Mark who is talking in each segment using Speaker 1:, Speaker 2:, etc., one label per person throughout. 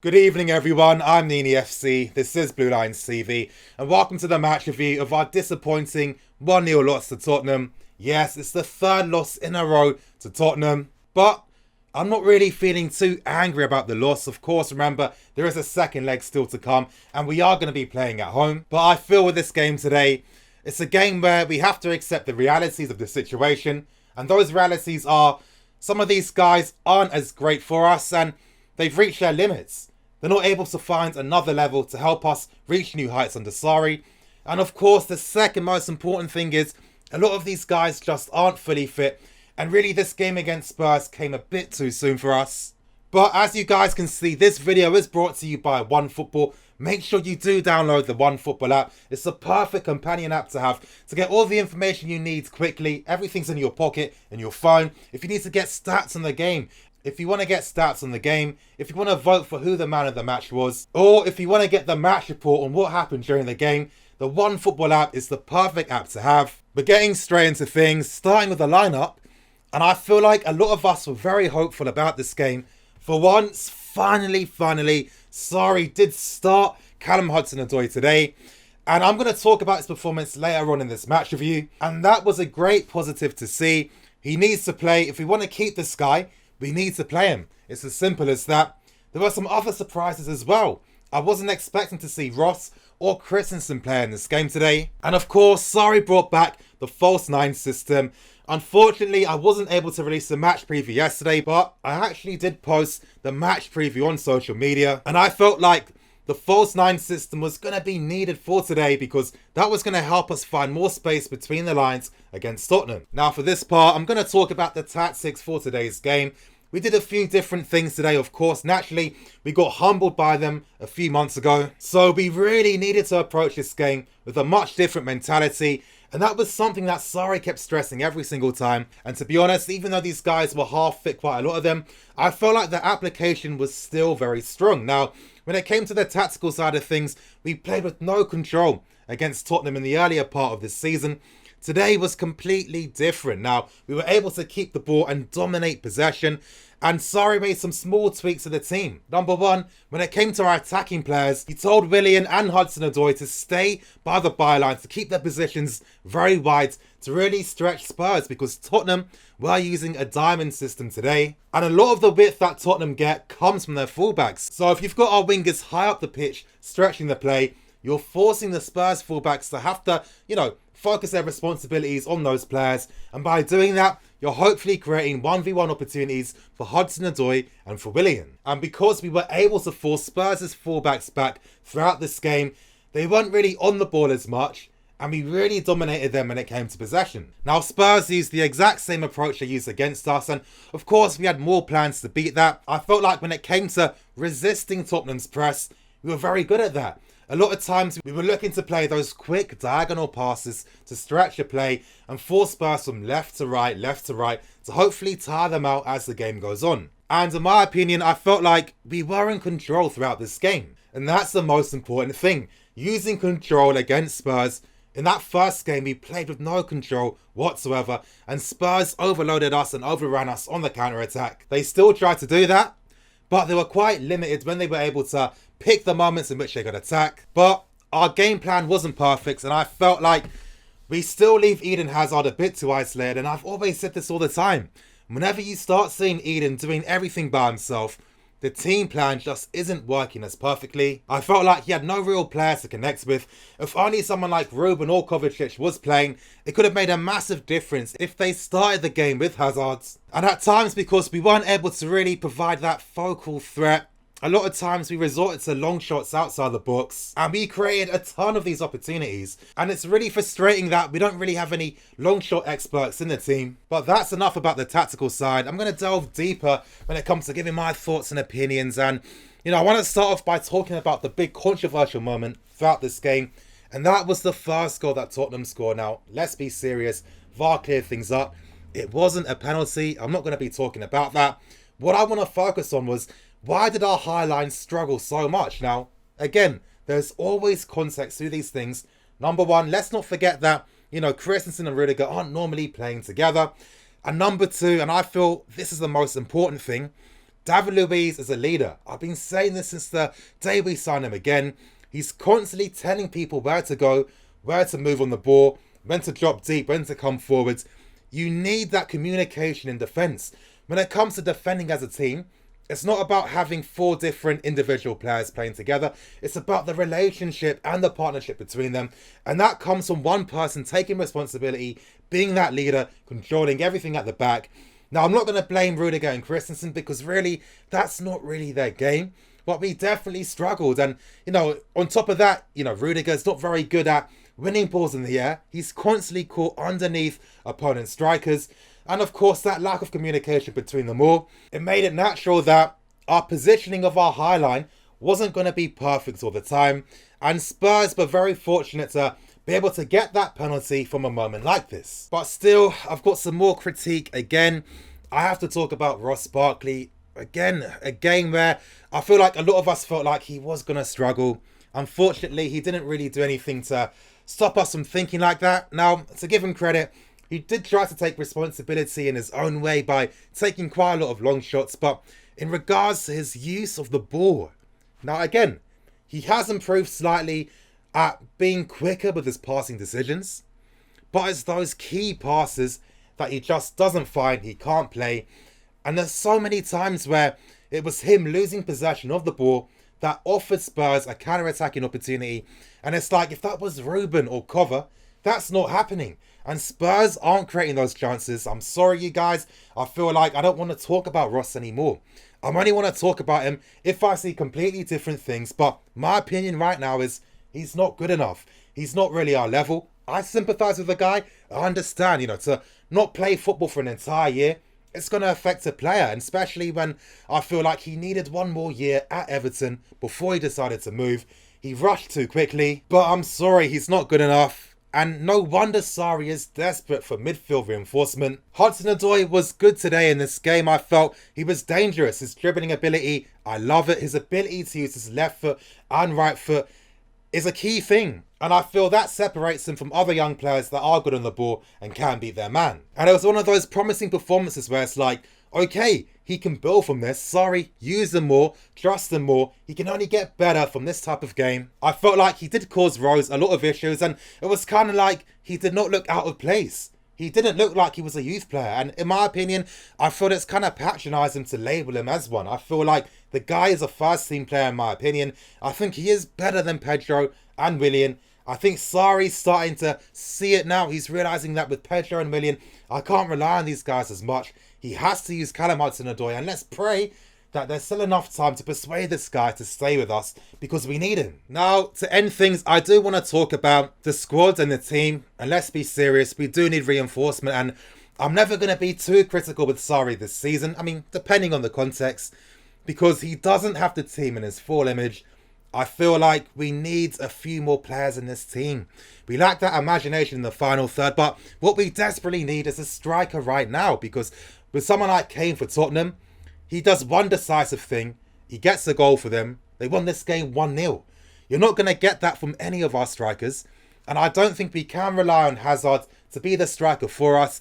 Speaker 1: Good evening everyone, I'm Nini FC, this is Blue Lines TV, and welcome to the match review of our disappointing 1-0 loss to Tottenham. Yes, it's the third loss in a row to Tottenham, but I'm not really feeling too angry about the loss. Of course, remember, there is a second leg still to come, and we are going to be playing at home. But I feel with this game today, it's a game where we have to accept the realities of the situation, and those realities are, some of these guys aren't as great for us, and they've reached their limits. They're not able to find another level to help us reach new heights under Sarri. And of course, the second most important thing is a lot of these guys just aren't fully fit. And really, this game against Spurs came a bit too soon for us. But as you guys can see, this video is brought to you by OneFootball. Make sure you do download the OneFootball app. It's the perfect companion app to have to get all the information you need quickly. Everything's in your pocket, in your phone. If you need to get stats on the game, if you want to get stats on the game, if you want to vote for who the man of the match was, or if you want to get the match report on what happened during the game, the OneFootball app is the perfect app to have. But getting straight into things, starting with the lineup, and I feel like a lot of us were very hopeful about this game. For once, finally, Sarri did start Callum Hudson-Odoi today, and I'm going to talk about his performance later on in this match review, and that was a great positive to see. He needs to play. If we want to keep this guy, we need to play him. It's as simple as that. There were some other surprises as well. I wasn't expecting to see Ross or Christensen play in this game today. And of course, Sarri brought back the false 9 system. Unfortunately, I wasn't able to release the match preview yesterday, but I actually did post the match preview on social media. And I felt like the false 9 system was going to be needed for today because that was going to help us find more space between the lines against Tottenham. Now for this part, I'm going to talk about the tactics for today's game. We did a few different things today, of course. Naturally, we got humbled by them a few months ago. So we really needed to approach this game with a much different mentality. And that was something that Sarri kept stressing every single time. And to be honest, even though these guys were half fit, quite a lot of them, I felt like the application was still very strong. Now, when it came to the tactical side of things, we played with no control against Tottenham in the earlier part of this season. Today was completely different. Now, we were able to keep the ball and dominate possession, and Sarri made some small tweaks to the team. Number one, when it came to our attacking players, he told Willian and Hudson-Odoi to stay by the byline, to keep their positions very wide, to really stretch Spurs, because Tottenham were using a diamond system today. And a lot of the width that Tottenham get comes from their fullbacks. So if you've got our wingers high up the pitch, stretching the play, you're forcing the Spurs fullbacks to have to, focus their responsibilities on those players, and by doing that, you're hopefully creating 1v1 opportunities for Hudson-Odoi and for Willian. And because we were able to force Spurs' fullbacks back throughout this game, they weren't really on the ball as much, and we really dominated them when it came to possession. Now, Spurs used the exact same approach they used against us, and of course we had more plans to beat that. I felt like when it came to resisting Tottenham's press, we were very good at that. A lot of times we were looking to play those quick diagonal passes to stretch the play and force Spurs from left to right to hopefully tire them out as the game goes on. And in my opinion, I felt like we were in control throughout this game. And that's the most important thing, using control against Spurs. In that first game, we played with no control whatsoever, and Spurs overloaded us and overran us on the counter-attack. They still tried to do that, but they were quite limited when they were able to pick the moments in which they could attack. But our game plan wasn't perfect, and I felt like we still leave Eden Hazard a bit too isolated. And I've always said this all the time. Whenever you start seeing Eden doing everything by himself, the team plan just isn't working as perfectly. I felt like he had no real players to connect with. If only someone like Ruben or Kovacic was playing, it could have made a massive difference if they started the game with Hazard. And at times, because we weren't able to really provide that focal threat, a lot of times we resorted to long shots outside the box, and we created a ton of these opportunities. And it's really frustrating that we don't really have any long shot experts in the team. But that's enough about the tactical side. I'm going to delve deeper when it comes to giving my thoughts and opinions. And, I want to start off by talking about the big controversial moment throughout this game. And that was the first goal that Tottenham scored. Now, let's be serious. VAR cleared things up. It wasn't a penalty. I'm not going to be talking about that. What I want to focus on was, why did our high line struggle so much? Now, again, there's always context to these things. Number one, let's not forget that, Christensen and Rudiger aren't normally playing together. And number two, and I feel this is the most important thing, David Luiz is a leader. I've been saying this since the day we signed him again. He's constantly telling people where to go, where to move on the ball, when to drop deep, when to come forwards. You need that communication in defence. When it comes to defending as a team, it's not about having 4 different individual players playing together. It's about the relationship and the partnership between them. And that comes from one person taking responsibility, being that leader, controlling everything at the back. Now, I'm not going to blame Rudiger and Christensen because really, that's not really their game. But we definitely struggled. And, on top of that, Rudiger's not very good at winning balls in the air. He's constantly caught underneath opponent strikers. And of course, that lack of communication between them all, it made it natural that our positioning of our high line wasn't going to be perfect all the time. And Spurs were very fortunate to be able to get that penalty from a moment like this. But still, I've got some more critique. Again, I have to talk about Ross Barkley. Again, a game where I feel like a lot of us felt like he was going to struggle. Unfortunately, he didn't really do anything to stop us from thinking like that. Now, to give him credit, he did try to take responsibility in his own way by taking quite a lot of long shots. But in regards to his use of the ball, now again, he has improved slightly at being quicker with his passing decisions, but it's those key passes that he just doesn't find, he can't play. And there's so many times where it was him losing possession of the ball that offered Spurs a counter-attacking opportunity. And it's like, if that was Ruben or Cover, that's not happening. And Spurs aren't creating those chances. I'm sorry, you guys. I feel like I don't want to talk about Ross anymore. I only want to talk about him if I see completely different things. But my opinion right now is he's not good enough. He's not really our level. I sympathise with the guy. I understand, to not play football for an entire year, it's going to affect a player. And especially when I feel like he needed one more year at Everton before he decided to move. He rushed too quickly. But I'm sorry, he's not good enough. And no wonder Sarri is desperate for midfield reinforcement. HUDSON ODOI was good today in this game. I felt he was dangerous. His dribbling ability, I love it. His ability to use his left foot and right foot is a key thing. And I feel that separates him from other young players that are good on the ball and can beat their man. And it was one of those promising performances where it's like, okay, he can build from this. Sorry, use him more, trust him more. He can only get better from this type of game. I felt like he did cause Rose a lot of issues, and it was kind of like he did not look out of place. He didn't look like he was a youth player. And in my opinion, I feel it's kind of patronising to label him as one. I feel like the guy is a first team player in my opinion. I think he is better than Pedro and Willian. I think Sarri's starting to see it now. He's realising that with Pedro and Willian, I can't rely on these guys as much. He has to use Callum Hudson-Odoi, and let's pray that there's still enough time to persuade this guy to stay with us because we need him. Now, to end things, I do want to talk about the squad and the team, and let's be serious, we do need reinforcement, and I'm never going to be too critical with Sarri this season. I mean, depending on the context, because he doesn't have the team in his full image. I feel like we need a few more players in this team. We lack that imagination in the final third, but what we desperately need is a striker right now, because with someone like Kane for Tottenham, he does one decisive thing. He gets a goal for them. They won this game 1-0. You're not going to get that from any of our strikers. And I don't think we can rely on Hazard to be the striker for us.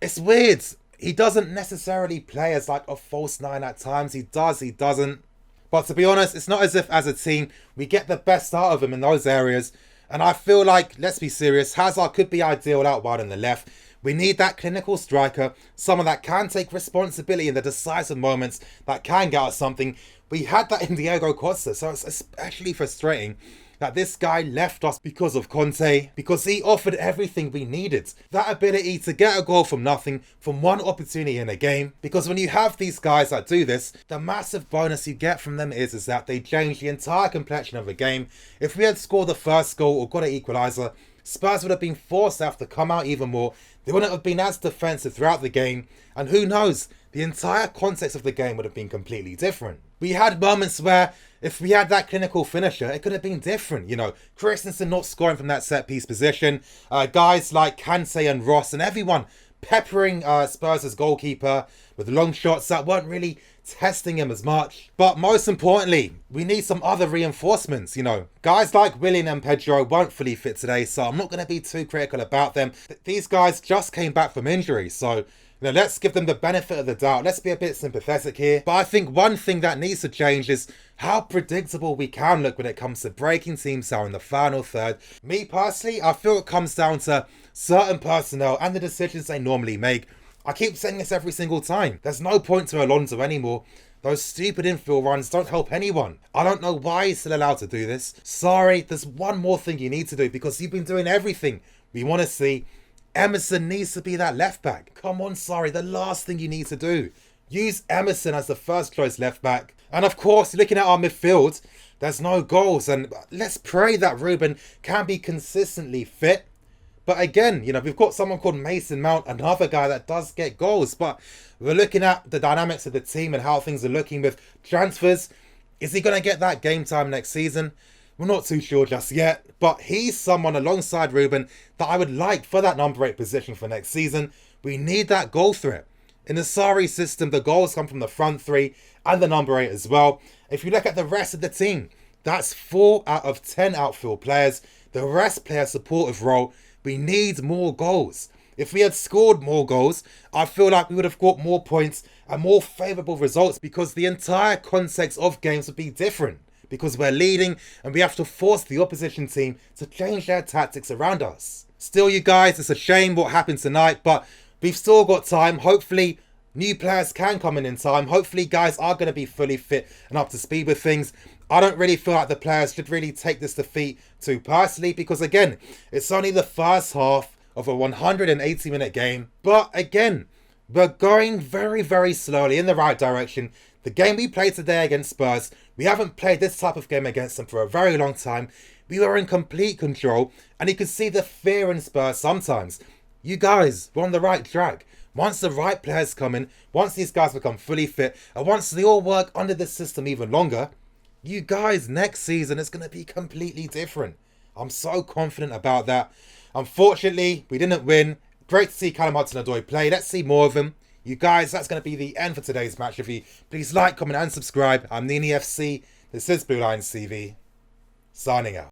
Speaker 1: It's weird. He doesn't necessarily play as like a false nine at times. He does, he doesn't. But to be honest, it's not as if as a team we get the best out of him in those areas. And I feel like, let's be serious, Hazard could be ideal out wide on the left. We need that clinical striker, someone that can take responsibility in the decisive moments, that can get us something. We had that in Diego Costa, so it's especially frustrating that this guy left us because of Conte, because he offered everything we needed. That ability to get a goal from nothing, from one opportunity in a game. Because when you have these guys that do this, the massive bonus you get from them is that they change the entire complexion of the game. If we had scored the first goal or got an equaliser, Spurs would have been forced to have to come out even more. They wouldn't have been as defensive throughout the game. And who knows, the entire context of the game would have been completely different. We had moments where if we had that clinical finisher, it could have been different. You know, Christensen not scoring from that set piece position. Guys like Kante and Ross and everyone peppering Spurs' goalkeeper with long shots that weren't really testing him as much. But most importantly, we need some other reinforcements. You know, guys like Willian and Pedro weren't fully fit today, so I'm not going to be too critical about them. These guys just came back from injury, so Let's give them the benefit of the doubt. Let's be a bit sympathetic here. But I think one thing that needs to change is how predictable we can look when it comes to breaking teams down in the final third. Me personally, I feel it comes down to certain personnel and the decisions they normally make. I keep saying this every single time. There's no point to Alonso anymore. Those stupid infield runs don't help anyone. I don't know why he's still allowed to do this. Sorry, there's one more thing you need to do because you've been doing everything we want to see. Emerson needs to be that left back. Come on, sorry, the last thing you need to do. Use Emerson as the first choice left back. And of course, looking at our midfield, there's no goals. And let's pray that Ruben can be consistently fit. But again, we've got someone called Mason Mount, another guy that does get goals. But we're looking at the dynamics of the team and how things are looking with transfers. Is he going to get that game time next season? We're not too sure just yet. But he's someone alongside Ruben that I would like for that number 8 position for next season. We need that goal threat. In the Sarri system, the goals come from the front 3 and the number 8 as well. If you look at the rest of the team, that's 4 out of 10 outfield players. The rest play a supportive role. We need more goals. If we had scored more goals, I feel like we would have got more points and more favourable results because the entire context of games would be different. Because we're leading and we have to force the opposition team to change their tactics around us. Still, you guys, it's a shame what happened tonight, but we've still got time. Hopefully, new players can come in time. Hopefully, guys are going to be fully fit and up to speed with things. I don't really feel like the players should really take this defeat too personally because, again, it's only the first half of a 180-minute game. But, again, we're going very, very slowly in the right direction. The game we played today against Spurs, we haven't played this type of game against them for a very long time. We were in complete control, and you could see the fear in Spurs sometimes. You guys, we're on the right track. Once the right players come in, once these guys become fully fit, and once they all work under the system even longer, you guys, next season is going to be completely different. I'm so confident about that. Unfortunately, we didn't win. Great to see HUDSON ODOI play. Let's see more of him. You guys, that's going to be the end for today's match review. Please like, comment and subscribe. I'm NiniFC. This is Blue Lions TV. Signing out.